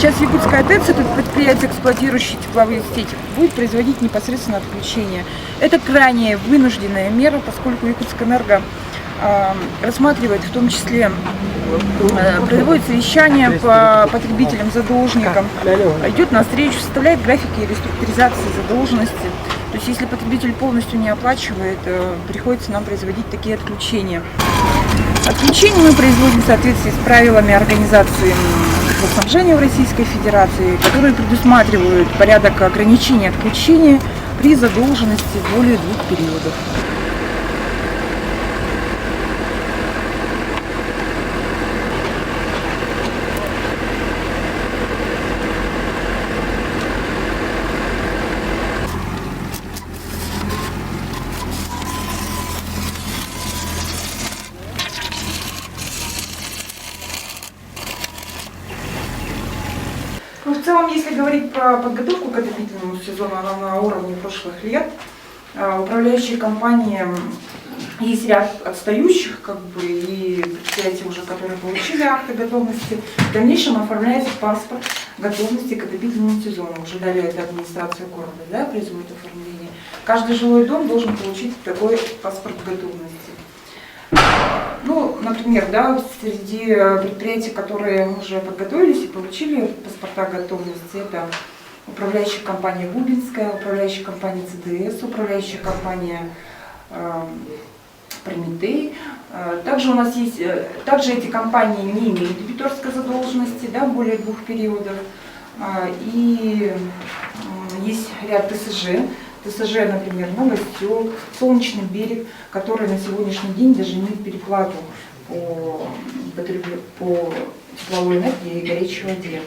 Сейчас Якутская ТЭЦ, это предприятие, эксплуатирующее тепловые сети, будет производить непосредственно отключение. Это крайне вынужденная мера, поскольку Якутскэнерго рассматривает, в том числе проводит совещания по потребителям, задолжникам, идет на встречу, составляет графики реструктуризации задолженности. То есть если потребитель полностью не оплачивает, приходится нам производить такие отключения. Отключение мы производим в соответствии с правилами организации снабжения в Российской Федерации, которые предусматривают порядок ограничения отключения при задолженности более 2 периодов. Ну, в целом, если говорить про подготовку к отопительному сезону, она на уровне прошлых лет. Управляющие компании, есть ряд отстающих, и предприятия уже, которые получили акты готовности, в дальнейшем оформляется паспорт готовности к отопительному сезону. Уже далее это администрация города, производит оформление. Каждый жилой дом должен получить такой паспорт готовности. Ну, например, среди предприятий, которые уже подготовились и получили паспорта готовности, это управляющая компания Губинская, управляющая компания ЦДС, управляющая компания Прометей. Также у нас есть, эти компании не имеют дебиторской задолженности, более 2 периодов. И есть ряд ТСЖ. ТСЖ, например, Новостёк, Солнечный берег, которые на сегодняшний день даже имеют переплату по тепловой энергии и горячей воде.